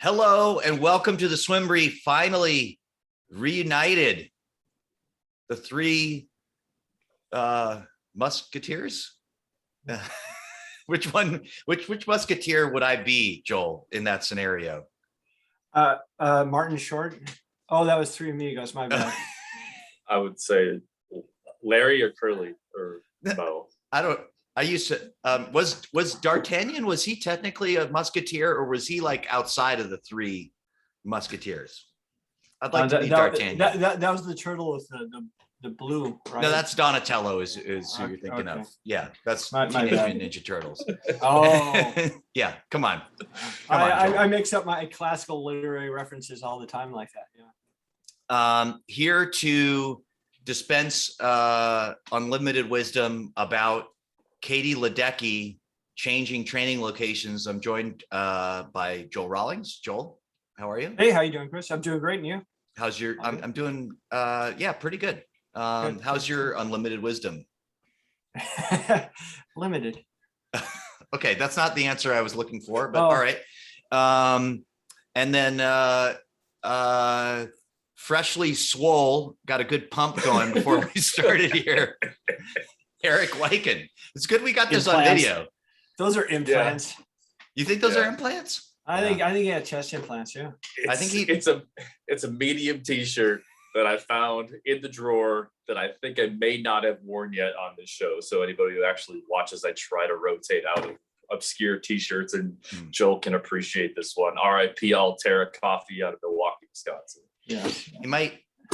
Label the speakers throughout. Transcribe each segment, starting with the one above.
Speaker 1: Hello and welcome to the Swim Brief. Finally reunited. The three musketeers. Which musketeer would I be, Joel, in that scenario?
Speaker 2: Martin Short. Oh, that was Three Amigos. My bad.
Speaker 3: I would say Larry or Curly or Bo.
Speaker 1: I used to. Was D'Artagnan? Was he technically a musketeer, or was he like outside of the three musketeers? I'd like to be D'Artagnan.
Speaker 2: That was the turtle with the blue. Right?
Speaker 1: No, that's Donatello. Is who you're thinking of? Yeah, that's
Speaker 2: my
Speaker 1: Teenage
Speaker 2: bad.
Speaker 1: Mutant Ninja Turtles.
Speaker 2: Oh,
Speaker 1: Yeah, come on.
Speaker 2: I mix up my classical literary references all the time like that. Yeah.
Speaker 1: Here to dispense unlimited wisdom about Katie Ledecky changing training locations. I'm joined by Joel Rawlings. Joel, how are you?
Speaker 2: Hey, how you doing, Chris? I'm doing great, and you?
Speaker 1: How's your? I'm doing pretty good.
Speaker 2: Good.
Speaker 1: How's your unlimited wisdom?
Speaker 2: Limited.
Speaker 1: Okay, that's not the answer I was looking for, but
Speaker 2: Oh.
Speaker 1: all right. And then freshly swole, got a good pump going before we started here. Eric Wyken. It's good we got this on
Speaker 2: Implants.
Speaker 1: video.
Speaker 2: Those are implants.
Speaker 1: You think those are implants?
Speaker 2: I think he had chest implants. Yeah.
Speaker 1: I think
Speaker 3: it's a medium T-shirt that I found in the drawer that I think I may not have worn yet on this show. So anybody who actually watches, I try to rotate out of obscure T-shirts, and Joel can appreciate this one. R.I.P. Alterra Coffee out of Milwaukee, Wisconsin.
Speaker 2: Yeah.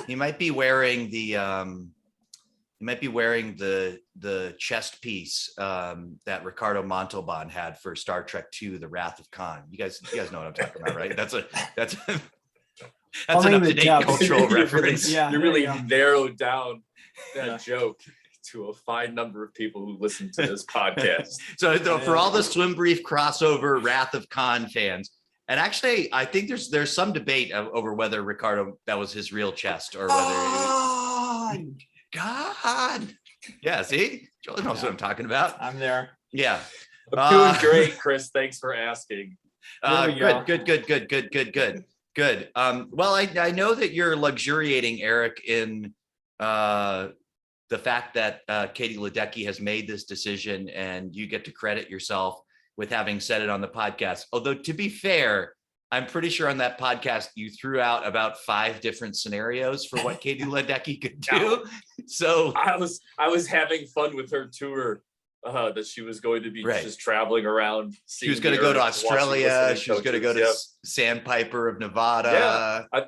Speaker 1: He might be wearing the chest piece that Ricardo Montalban had for Star Trek II: The Wrath of Khan. You guys know what I'm talking about, right? That's an up-to-date cultural reference.
Speaker 3: You really narrowed down that joke to a fine number of people who listen to this podcast.
Speaker 1: So for all the Swim Brief crossover Wrath of Khan fans, and actually I think there's some debate over whether Ricardo, that was his real chest, or whether God. Yeah, see? Joel knows what I'm talking about.
Speaker 2: I'm there.
Speaker 1: Yeah.
Speaker 3: I'm doing great, Chris. Thanks for asking.
Speaker 1: Good. Well, I know that you're luxuriating, Eric, in the fact that Katie Ledecky has made this decision, and you get to credit yourself with having said it on the podcast. Although, to be fair, I'm pretty sure on that podcast you threw out about 5 different scenarios for what Katie Ledecky could do. So
Speaker 3: I was having fun with her tour that she was going to be just traveling around.
Speaker 1: She was going to go to Australia. She was going to go to Sandpiper of Nevada.
Speaker 3: Yeah,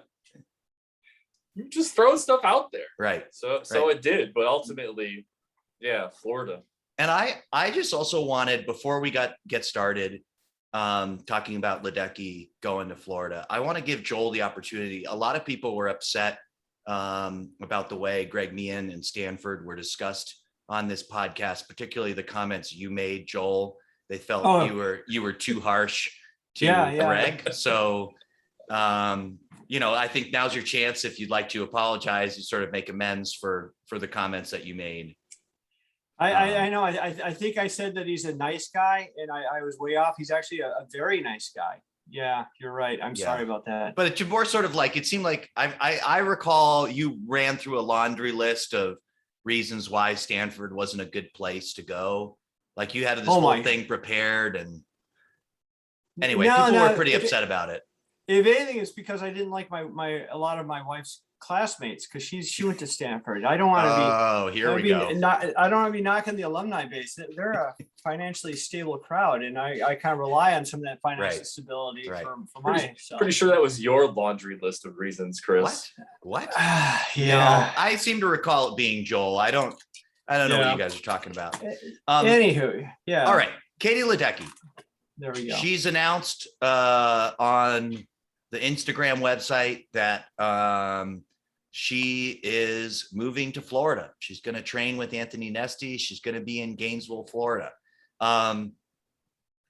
Speaker 3: you just throw stuff out there.
Speaker 1: Right.
Speaker 3: So it did, but ultimately, Florida.
Speaker 1: And I just also wanted, before we get started, talking about Ledecky going to Florida, I want to give Joel the opportunity. A lot of people were upset about the way Greg Meehan and Stanford were discussed on this podcast, particularly the comments you made, Joel. They felt you were too harsh to Greg. So I think now's your chance, if you'd like to apologize, you sort of make amends for the comments that you made.
Speaker 2: I know. I think I said that he's a nice guy, and I was way off. He's actually a very nice guy. Yeah, you're right. I'm sorry about that.
Speaker 1: But it's more sort of like, it seemed like I recall you ran through a laundry list of reasons why Stanford wasn't a good place to go. Like, you had this whole thing prepared, and anyway, people were pretty upset about it.
Speaker 2: If anything, it's because I didn't like a lot of my wife's classmates, because she went to Stanford. I don't want to be.
Speaker 1: Oh, here we go.
Speaker 2: I don't want to be knocking the alumni base. They're a financially stable crowd, and I kind of rely on some of that financial stability for myself.
Speaker 3: Pretty sure that was your laundry list of reasons, Chris.
Speaker 1: What?
Speaker 2: Yeah.
Speaker 1: No, I seem to recall it being Joel. I don't know what you guys are talking about.
Speaker 2: Anywho, yeah.
Speaker 1: All right, Katie Ledecky.
Speaker 2: There we go.
Speaker 1: She's announced on the Instagram website that she is moving to Florida. She's going to train with Anthony Nesty. She's going to be in Gainesville, Florida.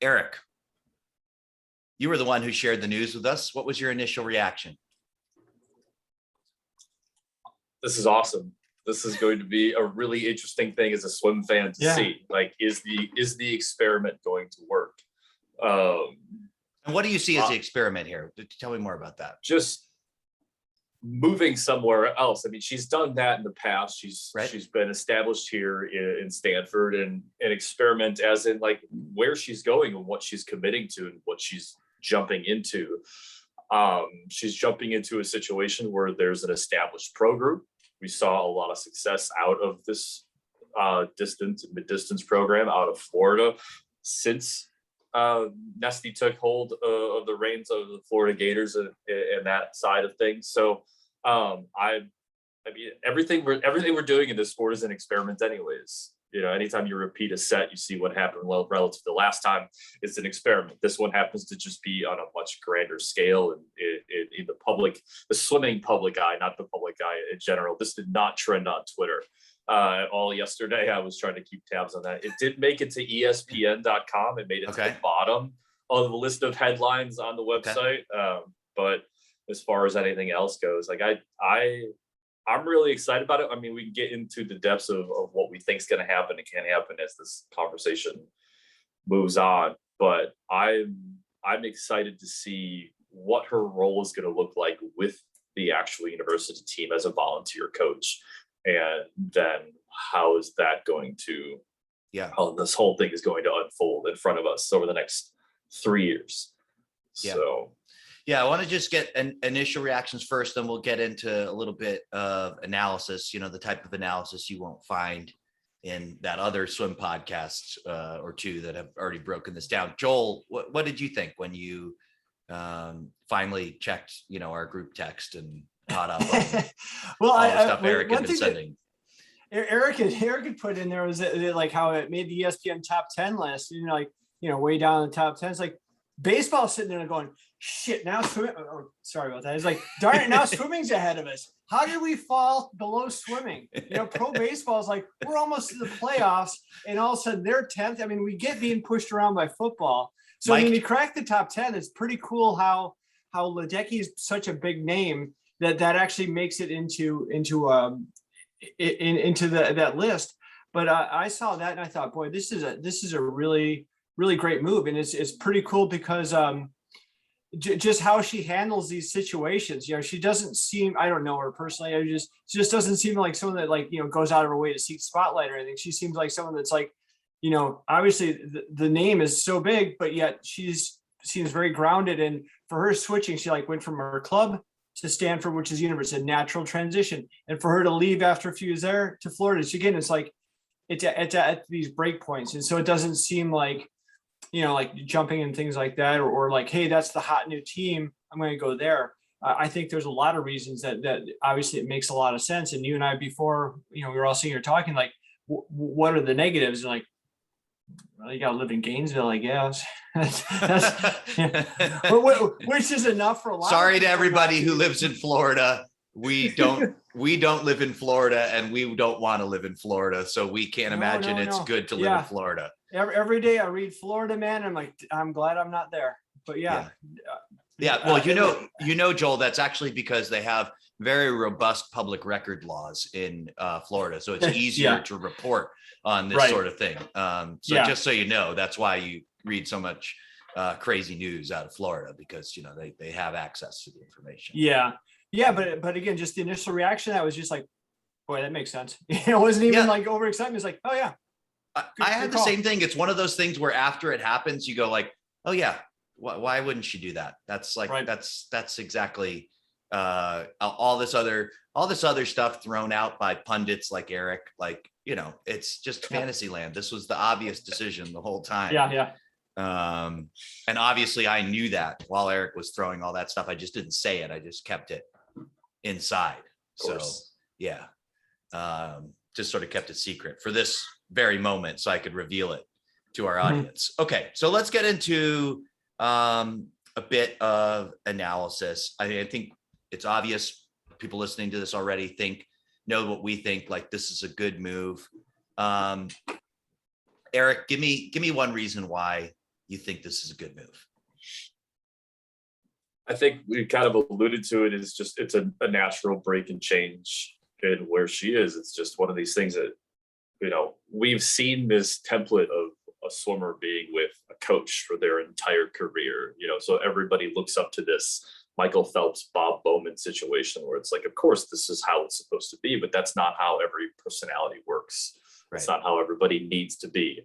Speaker 1: Eric, you were the one who shared the news with us. What was your initial reaction?
Speaker 3: This is awesome. This is going to be a really interesting thing as a swim fan to see. Like, is the experiment going to work?
Speaker 1: And what do you see as the experiment here? Tell me more about that.
Speaker 3: Just moving somewhere else. I mean, she's done that in the past. She's been established here in Stanford, and an experiment as in like where she's going and what she's committing to and what she's jumping into. She's jumping into a situation where there's an established pro group. We saw a lot of success out of this distance and mid-distance program out of Florida since Nesty took hold of the reins of the Florida Gators and that side of things. So I mean, everything we're doing in this sport is an experiment anyways. You know, anytime you repeat a set, you see what happened relative to the last time. It's an experiment. This one happens to just be on a much grander scale and in the swimming public eye, not the public eye in general. This did not trend on Twitter at all yesterday. I was trying to keep tabs on that. It did make it to ESPN.com. It made it to the bottom of the list of headlines on the website. But as far as anything else goes, like I'm really excited about it. I mean, we can get into the depths of what we think is going to happen and can happen as this conversation moves on. But I'm excited to see what her role is going to look like with the actual university team as a volunteer coach. And then how is that going to, how this whole thing is going to unfold in front of us over the next 3 years. So.
Speaker 1: Yeah, I want to just get initial reactions first, then we'll get into a little bit of analysis, you know, the type of analysis you won't find in that other swim podcast or two that have already broken this down. Joel, what did you think when you finally checked, you know, our group text and caught up on
Speaker 2: well,
Speaker 1: all the stuff Eric had been sending?
Speaker 2: Eric had put in there was like how it made the ESPN top 10 list, you know, like, you know, way down in the top 10. It's like baseball sitting there going, shit, now swimming. Oh, sorry about that. It's like, darn it, now swimming's ahead of us. How did we fall below swimming? You know, pro baseball is like, we're almost to the playoffs, and all of a sudden they're 10th. I mean, we get being pushed around by football. So when you crack the top 10, it's pretty cool how Ledecky is such a big name that actually makes it into that list. But I saw that and I thought, boy, this is a really, really great move, and it's pretty cool because just how she handles these situations. You know, she doesn't seem, I don't know her personally, she just doesn't seem like someone that, like, you know, goes out of her way to seek spotlight or anything. She seems like someone that's like, you know, obviously the name is so big, but yet seems very grounded. And for her switching, she like went from her club to Stanford, which is university, a natural transition. And for her to leave after a few years there to Florida, again, it's like it's at these break points. And so it doesn't seem like, you know, like jumping and things like that, or like, hey, that's the hot new team, I'm going to go there. I think there's a lot of reasons that obviously it makes a lot of sense. And you and I, before, you know, we were all sitting here talking, like, what are the negatives? And like, well, you got to live in Gainesville, I guess. Which is enough for a lot.
Speaker 1: Sorry to everybody who lives in Florida. We don't live in Florida, and we don't want to live in Florida. So we can't imagine it's good to live in Florida.
Speaker 2: Every day I read Florida Man, I'm like, I'm glad I'm not there. But yeah.
Speaker 1: Well, you know, Joel, that's actually because they have very robust public record laws in Florida. So it's easier to report on this sort of thing. Just so you know, that's why you read so much crazy news out of Florida, because, you know, they have access to the information.
Speaker 2: But again, just the initial reaction, that was just like, boy, that makes sense. It wasn't even like overexcitement. It's like, oh yeah.
Speaker 1: I had the same thing. It's one of those things where after it happens, you go like, oh yeah, why wouldn't she do that? That's like, that's exactly all this other stuff thrown out by pundits like Eric. Like, you know, it's just fantasy land. This was the obvious decision the whole time. And obviously I knew that while Eric was throwing all that stuff. I just didn't say it. I just kept it inside. So just sort of kept it secret for this very moment so I could reveal it to our audience. Okay, so let's get into a bit of analysis. I think it's obvious people listening to this already know what we think, like this is a good move. Eric, give me one reason why you think this is a good move.
Speaker 3: I think we kind of alluded to it. It's a natural break and change in where she is. It's just one of these things that, you know, we've seen this template of a swimmer being with a coach for their entire career, so everybody looks up to this Michael Phelps, Bob Bowman situation where it's like, of course, this is how it's supposed to be, but that's not how every personality works.
Speaker 1: Right.
Speaker 3: It's not how everybody needs to be.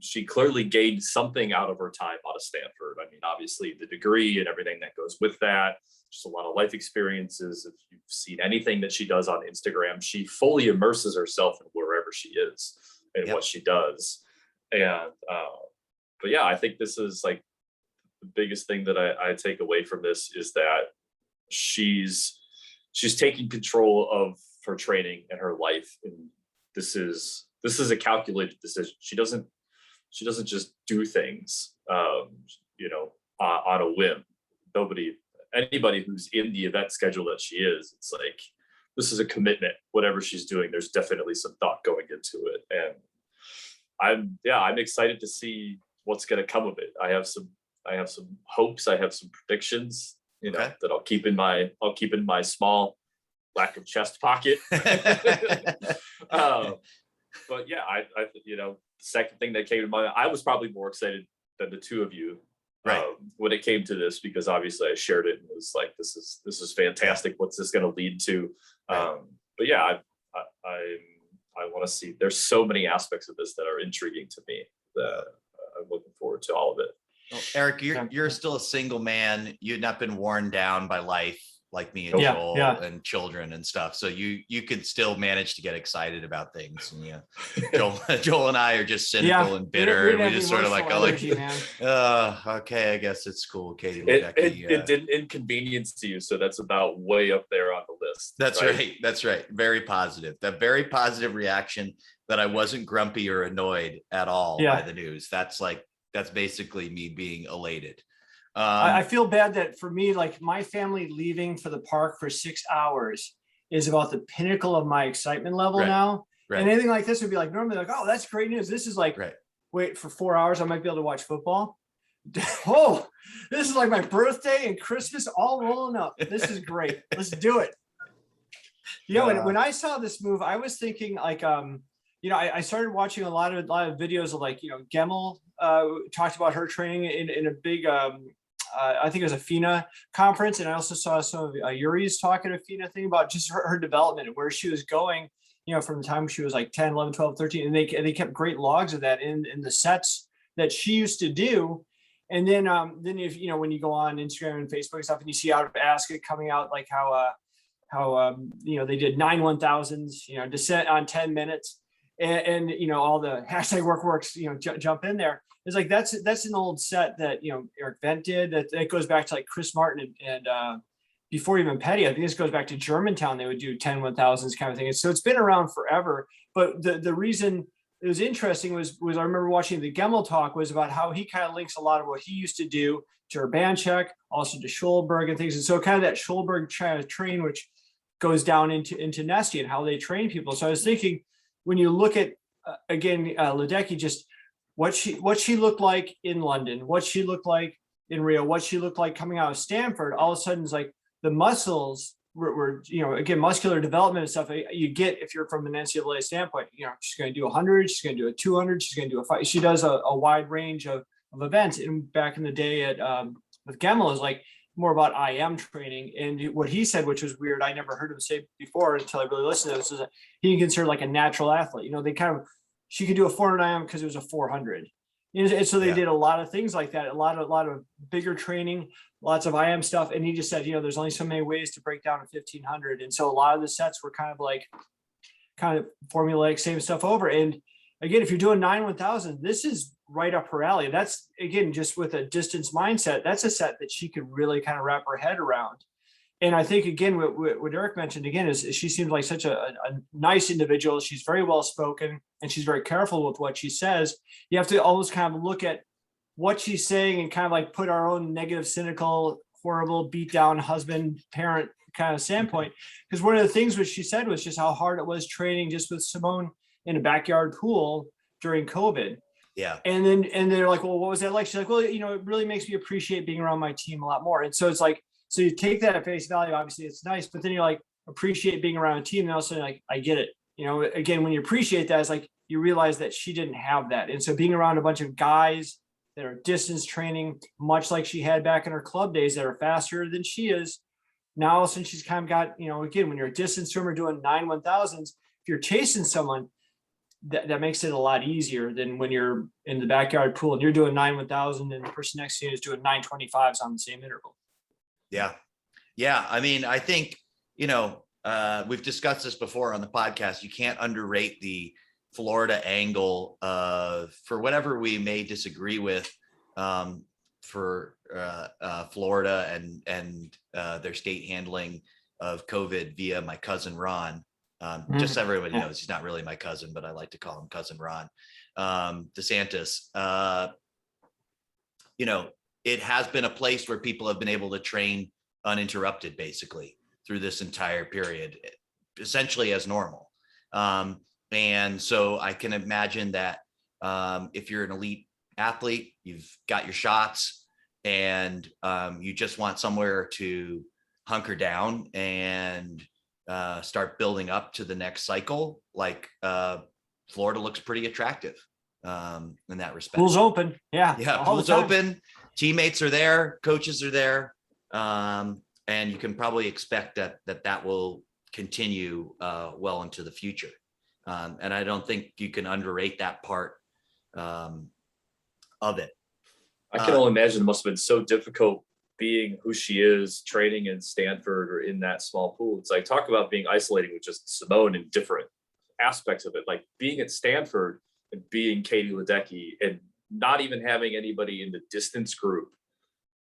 Speaker 3: She clearly gained something out of her time out of Stanford. I mean, obviously the degree and everything that goes with that, just a lot of life experiences. If you've seen anything that she does on Instagram, she fully immerses herself in wherever she is and what she does. And, but yeah, I think this is like the biggest thing that I take away from this is that she's taking control of her training and her life. And this is a calculated decision. She doesn't just do things, on a whim. Anybody who's in the event schedule that she is, it's like, this is a commitment. Whatever she's doing, there's definitely some thought going into it. And I'm excited to see what's going to come of it. I have some hopes. I have some predictions, that I'll keep in my small lack of chest pocket. But yeah, I the second thing that came to mind, I was probably more excited than the two of you,
Speaker 1: right,
Speaker 3: when it came to this, because obviously I shared it and it was like, this is fantastic. What's this going to lead to? Right. But yeah, I want to see. There's so many aspects of this that are intriguing to me that I'm looking forward to all of it.
Speaker 1: Well, Eric, you're still a single man. You've not been worn down by life like me and Joel and children and stuff. So you could still manage to get excited about things. And Joel and I are just cynical and bitter. And we just sort of like, okay, I guess it's cool. Katie Ledecky,
Speaker 3: it didn't inconvenience to you. So that's about way up there on the list.
Speaker 1: That's right. That's right. Very positive. That very positive reaction that I wasn't grumpy or annoyed at all by the news. That's basically me being elated.
Speaker 2: I feel bad that for me, like my family leaving for the park for 6 hours is about the pinnacle of my excitement level now. Right. And anything like this would be like normally like, oh, that's great news. This is like, wait, for 4 hours, I might be able to watch football. Oh, this is like my birthday and Christmas all rolling up. This is great. Let's do it. When I saw this move, I was thinking like, I started watching a lot of videos of like, Gemmel talked about her training in a big, I think it was a FINA conference. And I also saw some of Yuri's talk at a FINA thing about just her development and where she was going, from the time she was like 10, 11, 12, 13. And they kept great logs of that in the sets that she used to do. And then if, when you go on Instagram and Facebook and stuff and you see out of Basket coming out, like how they did 9 1000s, descent on 10 minutes. And all the hashtag works, jump in there. It's like that's an old set that Eric Vent did. That goes back to like Chris Martin and before even Petty. I think this goes back to Germantown. They would do 10 1000s kind of thing. And so it's been around forever. But the reason it was interesting was I remember watching the Gemmel talk was about how he kind of links a lot of what he used to do to Urbanchek, also to Schulberg and things. And so kind of that Schulberg train, which goes down into Nesty and how they train people. So I was thinking, when you look at Ledecky, just what she looked like in London, what she looked like in Rio, what she looked like coming out of Stanford, all of a sudden it's like the muscles were again, muscular development and stuff you get if you're from an NCAA standpoint. She's going to do 100, she's going to do a 200, she's going to do a 5. She does a wide range of events. And back in the day at with Gemmel is like more about IM training. And what he said, which was weird, I never heard him say before until I really listened to this, is that he considered like a natural athlete. She could do a 400 IM because it was a 400. And so they did a lot of things like that, a lot of bigger training, lots of IM stuff. And he just said, there's only so many ways to break down a 1500. And so a lot of the sets were kind of formulaic, same stuff over. And again, if you're doing 9 1000, this is right up her alley. That's, again, just with a distance mindset, that's a set that she could really kind of wrap her head around. And I think, again, what Eric mentioned, again, is she seems like such a nice individual. She's very well spoken and she's very careful with what she says. You have to always kind of look at what she's saying and kind of like put our own negative, cynical, horrible, beat down husband, parent kind of standpoint. Because one of the things which she said was just how hard it was training just with Simone in a backyard pool during COVID.
Speaker 1: Yeah.
Speaker 2: And they're like, well, what was that like? She's like, well, it really makes me appreciate being around my team a lot more. And so it's like, so you take that at face value, obviously it's nice, but then you're like, appreciate being around a team. And also like, I get it. Again, when you appreciate that, it's like, you realize that she didn't have that. And so being around a bunch of guys that are distance training, much like she had back in her club days, that are faster than she is, now all of a sudden she's kind of got, again, when you're a distance swimmer doing 9/1000s, if you're chasing someone, that makes it a lot easier than when you're in the backyard pool and you're doing 9/1000 and the person next to you is doing 9/25s on the same interval.
Speaker 1: Yeah. Yeah. I mean, I think, we've discussed this before on the podcast. You can't underrate the Florida angle for whatever we may disagree with for Florida and their state handling of COVID via my cousin Ron. Just so everybody knows, he's not really my cousin, but I like to call him Cousin Ron DeSantis. It has been a place where people have been able to train uninterrupted, basically, through this entire period, essentially as normal. And so I can imagine that if you're an elite athlete, you've got your shots, and you just want somewhere to hunker down and start building up to the next cycle, like Florida looks pretty attractive in that respect.
Speaker 2: Pool's open. Yeah.
Speaker 1: Pool's open. Teammates are there. Coaches are there. And you can probably expect that will continue well into the future. And I don't think you can underrate that part of it.
Speaker 3: I can only imagine it must have been so difficult being who she is, training in Stanford or in that small pool. It's like, talk about being isolating with just Simone and different aspects of it. Like being at Stanford and being Katie Ledecky and not even having anybody in the distance group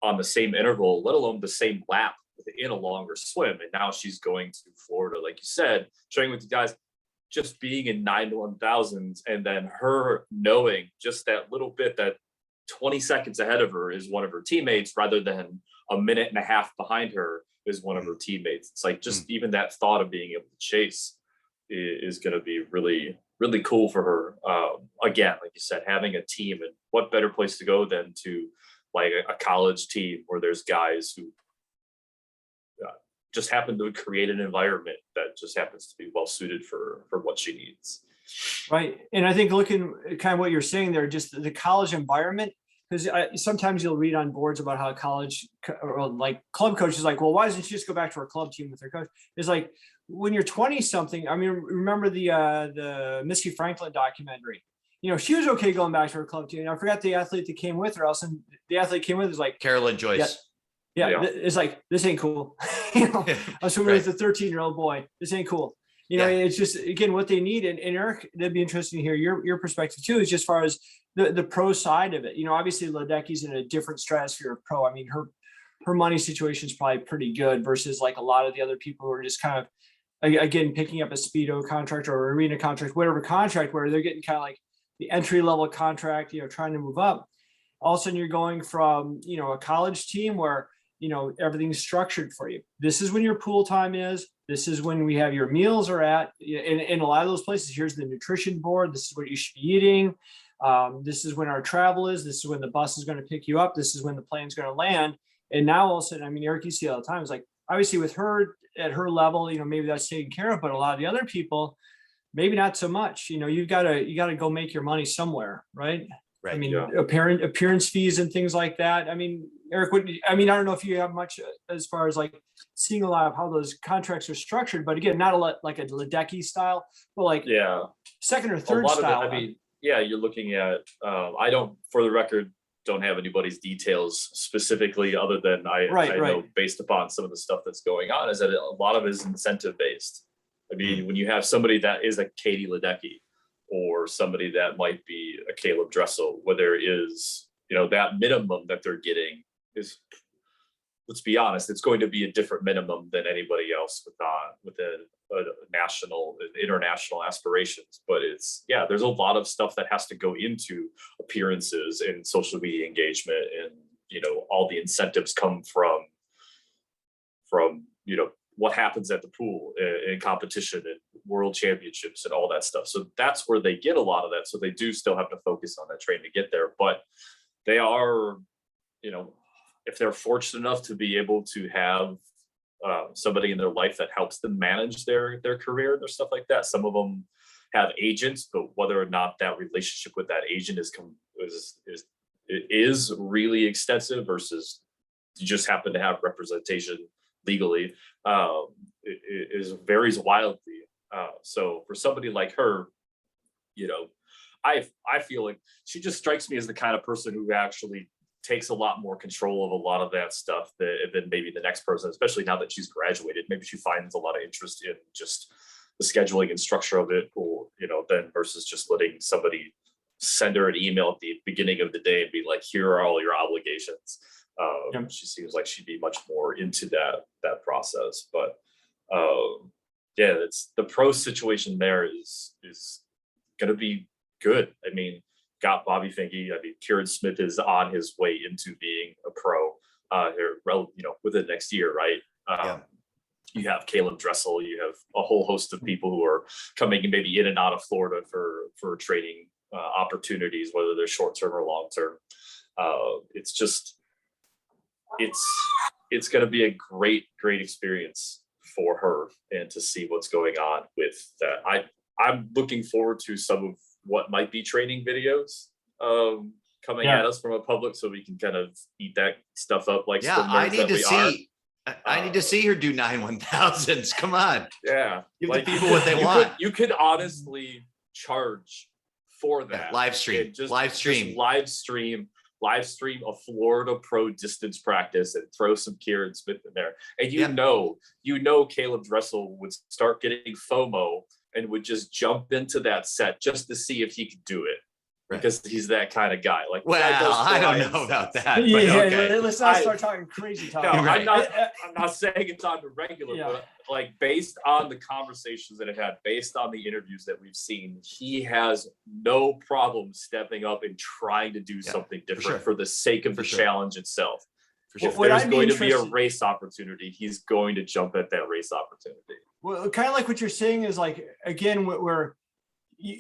Speaker 3: on the same interval, let alone the same lap within a longer swim. And now she's going to Florida, like you said, training with the guys, just being in 9/1000s, and then her knowing just that little bit that 20 seconds ahead of her is one of her teammates rather than a minute and a half behind her is one of her teammates. It's like just even that thought of being able to chase is going to be really, really cool for her. Again, like you said, having a team, and what better place to go than to like a college team where there's guys who just happen to create an environment that just happens to be well suited for what she needs.
Speaker 2: Right. And I think looking at kind of what you're saying there, just the college environment, because sometimes you'll read on boards about how college or like club coaches like, well, why doesn't she just go back to her club team with her coach? It's like when you're 20 something, I mean, remember the Missy Franklin documentary, she was okay going back to her club team. I forgot the athlete that came with her. Else, and the athlete came with is like
Speaker 1: Carolyn Joyce.
Speaker 2: Yeah. It's like, this ain't cool. I'm swimming with a 13-year-old boy. This ain't cool. It's just, again, what they need. And Eric, that'd be interesting to hear your perspective too, is just as far as the pro side of it. Obviously Ledecky's in a different stratosphere of pro. I mean, her money situation is probably pretty good versus like a lot of the other people who are just kind of, again, picking up a Speedo contract or arena contract, whatever contract, where they're getting kind of like the entry level contract, trying to move up. All of a sudden you're going from, a college team where, everything's structured for you. This is when your pool time is. This is when we have your meals are at. In a lot of those places, here's the nutrition board. This is what you should be eating. This is when our travel is. This is when the bus is going to pick you up. This is when the plane's going to land. And now all of a sudden, I mean, Eric, you see all the time. It's like, obviously with her at her level, maybe that's taken care of, but a lot of the other people, maybe not so much. You gotta go make your money somewhere, right?
Speaker 1: Right.
Speaker 2: I mean, appearance fees and things like that. I mean, Eric, I don't know if you have much as far as like seeing a lot of how those contracts are structured, but again, not a lot like a Ledecky style, but like second or third style.
Speaker 3: You're looking at, I don't, for the record, don't have anybody's details specifically other than I know based upon some of the stuff that's going on is that a lot of it is incentive based. I mean, when you have somebody that is a Katie Ledecky or somebody that might be a Caleb Dressel, where there is, that minimum that they're getting is, let's be honest, it's going to be a different minimum than anybody else with a national, international aspirations. But there's a lot of stuff that has to go into appearances and social media engagement, and all the incentives come from what happens at the pool in competition and world championships and all that stuff. So that's where they get a lot of that. So they do still have to focus on that training to get there, but they are, if they're fortunate enough to be able to have somebody in their life that helps them manage their career and their stuff like that. Some of them have agents, but whether or not that relationship with that agent is really extensive versus you just happen to have representation legally, it varies wildly. So for somebody like her, you know, I feel like she just strikes me as the kind of person who actually takes a lot more control of a lot of that stuff than maybe the next person, especially now that she's graduated. Maybe she finds a lot of interest in just the scheduling and structure of it, or, you know, then versus just letting somebody send her an email at the beginning of the day and be like, here are all your obligations. She seems like she'd be much more into that process. But yeah, it's the pro situation there is going to be good. I mean, got Bobby Finke. I mean, Kieran Smith is on his way into being a pro here, you know, within next year, right? You have Caleb Dressel. You have a whole host of people who are coming maybe in and out of Florida for training opportunities, whether they're short term or long term. It's just it's going to be a great experience for her, and to see what's going on with that. I'm looking forward to some of what might be training videos coming at us from a public, so we can kind of eat that stuff up like
Speaker 1: I need to see. I need to see her do 9/1000s. Come on.
Speaker 3: Yeah.
Speaker 1: Give the people what they want.
Speaker 3: You could honestly charge for that.
Speaker 1: Live stream.
Speaker 3: Just
Speaker 1: live
Speaker 3: stream a Florida pro distance practice and throw some Kieran Smith in there. And you know Caleb Dressel would start getting FOMO and would just jump into that set just to see if he could do it. Because he's that kind of guy. Like,
Speaker 1: well, I don't know about that.
Speaker 2: Yeah,
Speaker 1: okay.
Speaker 2: Let's not start talking crazy talk.
Speaker 3: No, I'm not saying it's on the regular, but like based on the conversations that I've had, based on the interviews that we've seen, he has no problem stepping up and trying to do something different for the sake of the challenge itself. If there's going to be a race opportunity, he's going to jump at that race opportunity.
Speaker 2: Well, kind of like what you're saying is like, again, where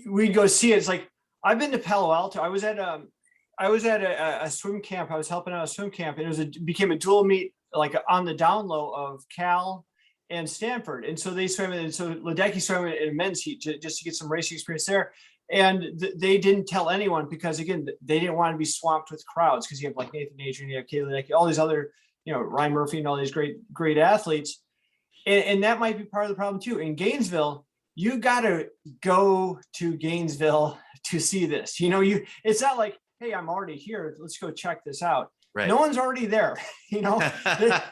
Speaker 2: we'd go see it. It's like, I've been to Palo Alto. I was at a swim camp. I was helping out a swim camp, and it became a dual meet, like on the down low of Cal and Stanford. And so they swam, and so Ledecky swam in a men's heat just to get some racing experience there. And they didn't tell anyone because, again, they didn't want to be swamped with crowds, because you have like Nathan Adrian, you have Kayla Ledecky, all these other, you know, Ryan Murphy and all these great athletes. And that might be part of the problem too. In Gainesville, you got to go to Gainesville to see this. You know, it's not like, hey, I'm already here, let's go check this out. Right. No one's already there. You know,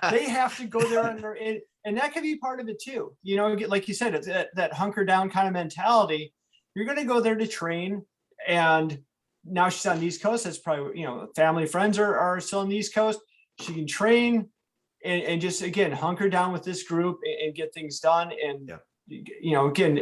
Speaker 2: they have to go there, and that could be part of it too. You know, like you said, it's that hunker down kind of mentality. You're going to go there to train, and now she's on the East Coast. That's probably, you know, family, friends are still on the East Coast. She can train and just, again, hunker down with this group and get things done. And you know, again,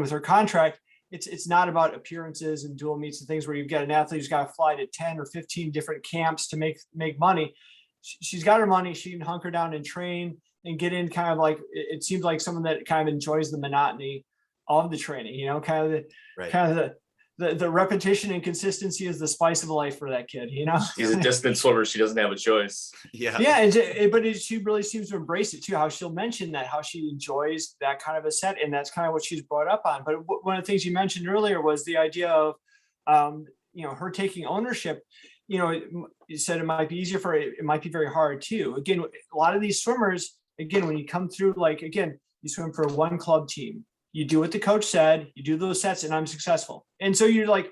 Speaker 2: with her contract, it's not about appearances and dual meets and things where you've got an athlete who's got to fly to 10 or 15 different camps to make money. She's got her money. She can hunker down and train and get in, kind of like, it seems like someone that kind of enjoys the monotony of the training, you know, kind of the repetition and consistency is the spice of life for that kid, you know.
Speaker 3: She's a distance swimmer. She doesn't have a choice.
Speaker 2: But she really seems to embrace it too, how she'll mention that, how she enjoys that kind of a set, and that's kind of what she's brought up on. But one of the things you mentioned earlier was the idea of you know, her taking ownership. You know, you said it might be easier for her, it might be very hard too. Again, a lot of these swimmers, again, when you come through, like, again, you swim for one club team, you do what the coach said, you do those sets, and I'm successful. And so you're like,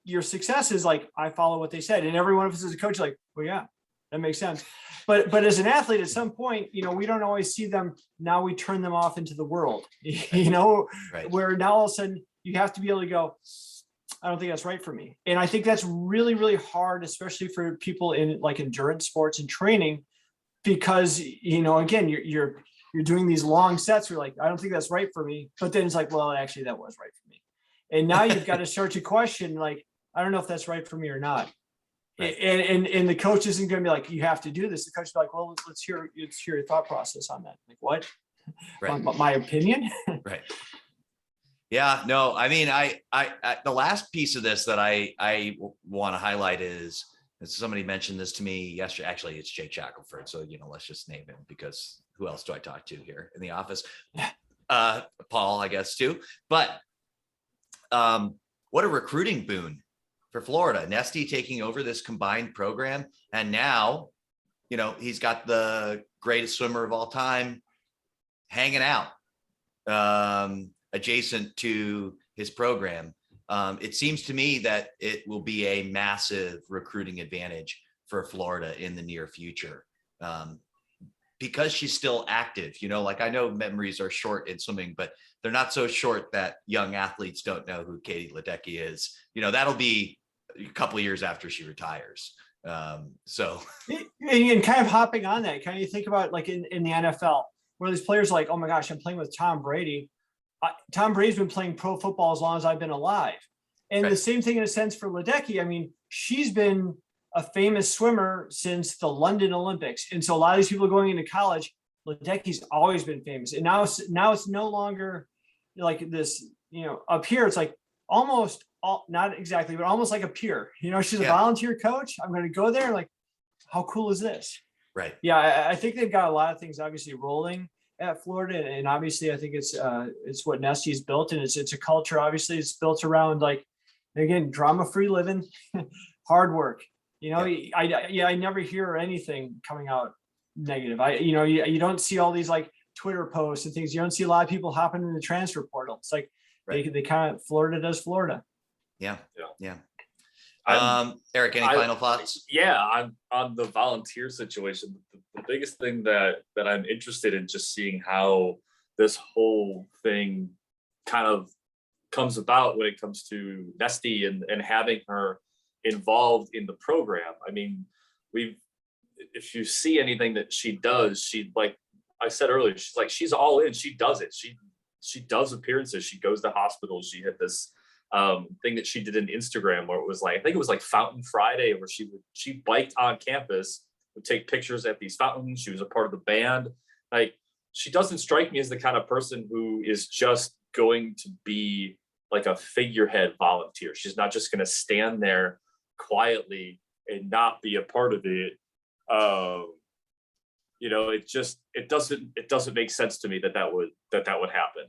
Speaker 2: your success is like, I follow what they said. And every one of us as a coach, like, well, yeah, that makes sense. But as an athlete, at some point, you know, we don't always see them. Now we turn them off into the world, you know, where now all of a sudden you have to be able to go, I don't think that's right for me. And I think that's really, really hard, especially for people in like endurance sports and training, because, you know, again, you're doing these long sets. You're like, I don't think that's right for me. But then it's like, well, actually that was right for me. And now you've got to start to question, like, I don't know if that's right for me or not. Right. And the coach isn't going to be like, you have to do this. The coach is like, well, let's hear your thought process on that. Like, what? Right. My opinion? Right.
Speaker 1: Yeah, no, I mean, I the last piece of this that I want to highlight is somebody mentioned this to me yesterday. Actually, it's Jake Shackelford. So, you know, let's just name him, because who else do I talk to here in the office? Paul, I guess, too. But what a recruiting boon for Florida. Nesty taking over this combined program. And now, he's got the greatest swimmer of all time hanging out adjacent to his program. It seems to me that it will be a massive recruiting advantage for Florida in the near future. Because she's still active, like I know memories are short in swimming, but they're not so short that young athletes don't know who Katie Ledecky is. That'll be a couple of years after she retires. So
Speaker 2: and kind of hopping on that, kind of think about like in the NFL, where these players are like, oh my gosh, I'm playing with Tom Brady. Tom Brady's been playing pro football as long as I've been alive. And
Speaker 1: right.
Speaker 2: The same thing in a sense for Ledecky. I mean, she's been a famous swimmer since the London Olympics. And so a lot of these people going into college, Ledecky's always been famous. And now it's no longer like this, up here, it's like almost not exactly, but almost like a peer, she's a volunteer coach. I'm going to go there. Like, how cool is this?
Speaker 1: Right.
Speaker 2: Yeah. I think they've got a lot of things obviously rolling at Florida. And obviously I think it's what Nesty's built. And it's a culture, obviously it's built around like, again, drama-free living, hard work. I never hear anything coming out negative. You don't see all these like Twitter posts and things. You don't see a lot of people hopping in the transfer portal. It's like they kind of Florida does Florida.
Speaker 1: Yeah. Eric, any final thoughts?
Speaker 3: Yeah, I'm on the volunteer situation. The biggest thing that I'm interested in just seeing how this whole thing kind of comes about when it comes to Nesty and having her involved in the program. I mean, if you see anything that she does, she, like I said earlier, she's all in. She does it. She does appearances. She goes to hospitals. She had this thing that she did in Instagram where it was like, I think it was like Fountain Friday, where she biked on campus, would take pictures at these fountains. She was a part of the band. Like, she doesn't strike me as the kind of person who is just going to be like a figurehead volunteer. She's not just going to stand there quietly and not be a part of it. It doesn't make sense to me that would happen.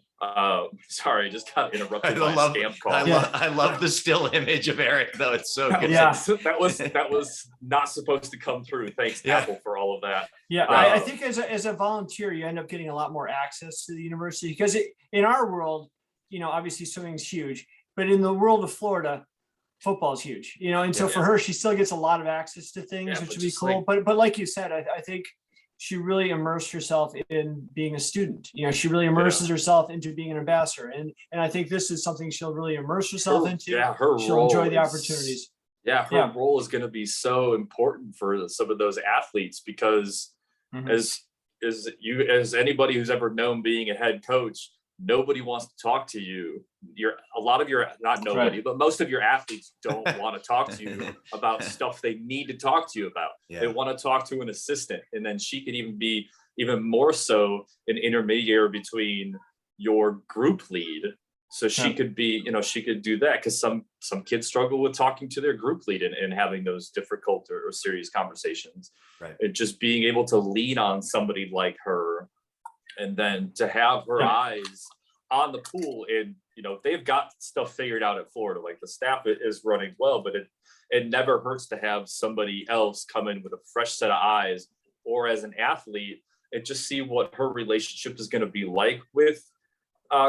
Speaker 3: Sorry, just got interrupted by a scam call.
Speaker 1: I love the still image of Eric, though. It's so good.
Speaker 2: Yeah.
Speaker 3: That was not supposed to come through. Thanks, Apple, for all of that.
Speaker 2: Yeah, I think as a volunteer, you end up getting a lot more access to the university because in our world, obviously swimming's huge, but in the world of Florida, football is huge, and so for her, she still gets a lot of access to things, which would be cool. But like you said, I think she really immersed herself in being a student. She really immerses herself into being an ambassador. And I think this is something she'll really immerse herself into.
Speaker 3: Yeah,
Speaker 2: she'll enjoy the opportunities.
Speaker 3: Her role is going to be so important for some of those athletes because as anybody who's ever known being a head coach, nobody wants to talk to you. But most of your athletes don't want to talk to you about stuff they need to talk to you about. Yeah. They want to talk to an assistant. And then she could even be even more so an intermediary between your group lead. So she could be, she could do that because some kids struggle with talking to their group lead and having those difficult or serious conversations. Right. And just being able to lean on somebody like her and then to have her eyes on the pool. And they've got stuff figured out at Florida, like the staff is running well, but it never hurts to have somebody else come in with a fresh set of eyes, or as an athlete, and just see what her relationship is going to be like with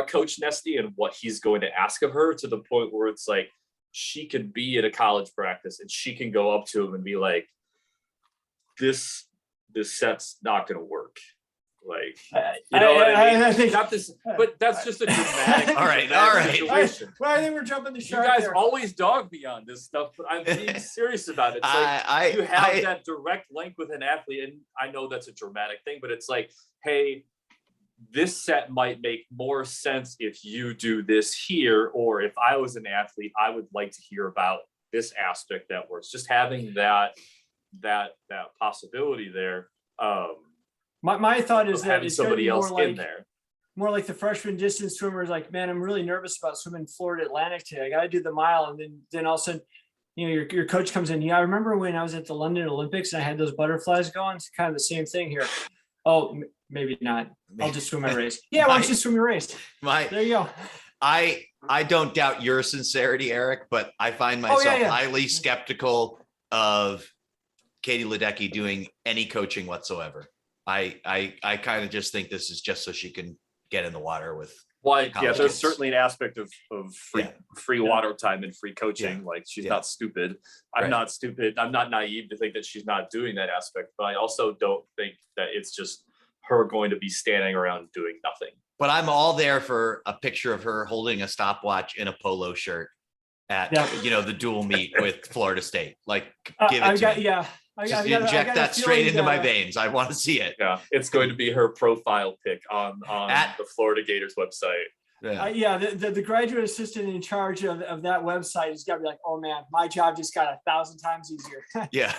Speaker 3: Coach Nesty and what he's going to ask of her, to the point where it's like she could be at a college practice and she can go up to him and be like, this set's not going to work. Like, what I mean?
Speaker 2: I think
Speaker 3: not this, but that's just a dramatic.
Speaker 1: all right.
Speaker 2: Situation. I think we're jumping the shark.
Speaker 3: You guys
Speaker 2: there.
Speaker 3: Always dog me on this stuff, but I'm being serious about it. It's like you have that direct link with an athlete, and I know that's a dramatic thing, but it's like, hey, this set might make more sense if you do this here, or if I was an athlete, I would like to hear about this aspect that works. Just having that possibility there.
Speaker 2: My thought is that it's
Speaker 3: somebody else
Speaker 2: like,
Speaker 3: in there.
Speaker 2: More like the freshman distance swimmers, like, man, I'm really nervous about swimming Florida Atlantic today. I got to do the mile. And then all of a sudden, your coach comes in. Yeah, I remember when I was at the London Olympics and I had those butterflies going. It's kind of the same thing here. Oh, maybe not. I'll just swim my race. Yeah, why don't you swim your race? There you go.
Speaker 1: I don't doubt your sincerity, Eric, but I find myself highly skeptical of Katie Ledecky doing any coaching whatsoever. I kind of just think this is just so she can get in the water with.
Speaker 3: Why? Yeah, there's
Speaker 1: kids.
Speaker 3: certainly an aspect of free water time and free coaching. Like she's not stupid. I'm not stupid. I'm not naive to think that she's not doing that aspect, but I also don't think that it's just her going to be standing around doing nothing.
Speaker 1: But I'm all there for a picture of her holding a stopwatch in a polo shirt at the dual meet with Florida State. Like, give it to me. Just inject that straight into my veins. I want to see it.
Speaker 3: Yeah, it's going to be her profile pic on the Florida Gators website.
Speaker 2: The graduate assistant in charge of that website has got to be like, oh man, my job just got 1,000 times easier.
Speaker 1: Yeah,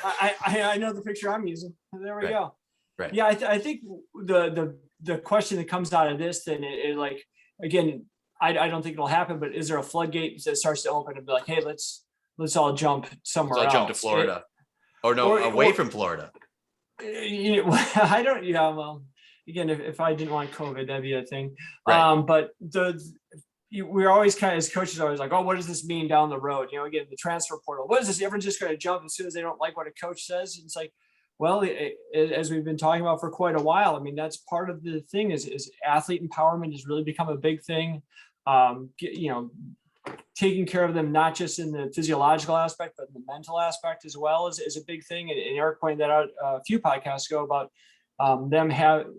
Speaker 2: I know the picture I'm using. There we go.
Speaker 1: Right.
Speaker 2: Yeah, I think the question that comes out of this, then, like, again, I don't think it'll happen, but is there a floodgate that starts to open and be like, hey, let's all jump somewhere else?
Speaker 1: Jump to Florida. Away from Florida.
Speaker 2: I don't. Yeah. Well, again, if I didn't want COVID, that'd be a thing.
Speaker 1: Right.
Speaker 2: But we're always kind of, as coaches, always like, oh, what does this mean down the road? Again, the transfer portal. What is this? Everyone's just going to jump as soon as they don't like what a coach says. And it's like, well, as we've been talking about for quite a while, I mean, that's part of the thing. Is athlete empowerment has really become a big thing. Taking care of them, not just in the physiological aspect, but in the mental aspect as well, is a big thing. And Eric pointed that out a few podcasts ago about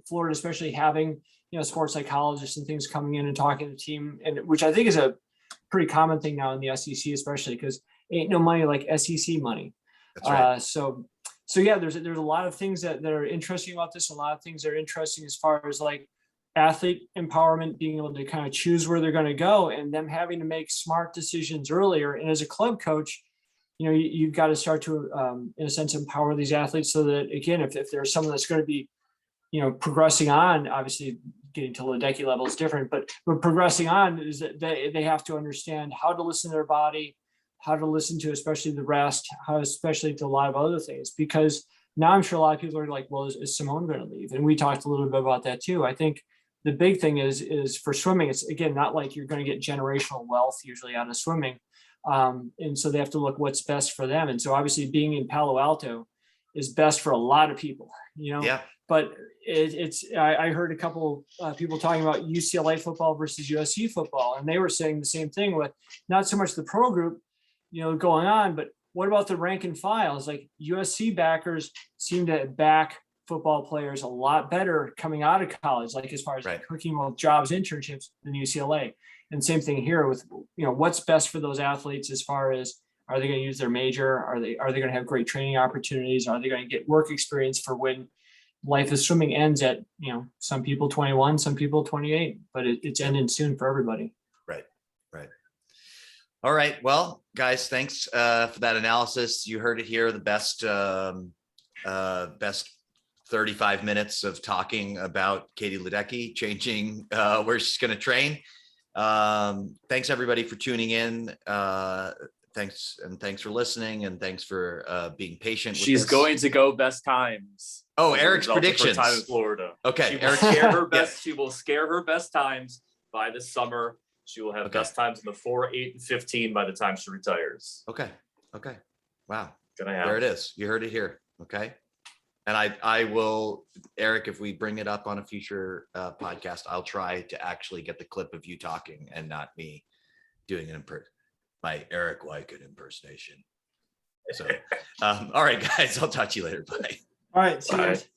Speaker 2: Florida, especially having, sports psychologists and things coming in and talking to the team, and which I think is a pretty common thing now in the SEC, especially because ain't no money like SEC money.
Speaker 1: That's right.
Speaker 2: So yeah, there's a lot of things that are interesting about this. A lot of things that are interesting as far as like athlete empowerment, being able to kind of choose where they're going to go, and them having to make smart decisions earlier. And as a club coach, you've got to start to, in a sense, empower these athletes so that, again, if there's someone that's going to be, progressing on, obviously getting to Ledecky level is different, but progressing on is that they have to understand how to listen to their body, how to listen to, especially the rest, especially to a lot of other things, because now I'm sure a lot of people are like, well, is Simone going to leave? And we talked a little bit about that too. I think the big thing is for swimming, it's, again, not like you're going to get generational wealth usually out of swimming. And so they have to look what's best for them. And so obviously being in Palo Alto is best for a lot of people, but I heard a couple people talking about UCLA football versus USC football. And they were saying the same thing with not so much the pro group, going on, but what about the rank and file? It's like USC backers seem to back football players a lot better coming out of college, like as far as hooking with jobs, internships than UCLA. And same thing here with, what's best for those athletes as far as, are they going to use their major? Are they going to have great training opportunities? Are they going to get work experience for when life of swimming ends at, some people 21, some people 28, but it's ending soon for everybody.
Speaker 1: Right. All right. Well, guys, thanks for that analysis. You heard it here. The best 35 minutes of talking about Katie Ledecky changing where she's going to train. Thanks everybody for tuning in. Thanks for listening, and thanks for being patient.
Speaker 3: She's going to go best times.
Speaker 1: Oh, Eric's predictions.
Speaker 3: Time in Florida.
Speaker 1: Okay,
Speaker 3: Eric, scare her best. She will scare her best times by this summer. She will have best times in the 4, 8, and 15 by the time she retires.
Speaker 1: Okay. Wow. There it is. You heard it here. Okay. And I will, Eric, if we bring it up on a future podcast, I'll try to actually get the clip of you talking and not me doing my Eric Wyken impersonation. So, all right, guys, I'll talk to you later. Bye.
Speaker 2: All right. See you guys.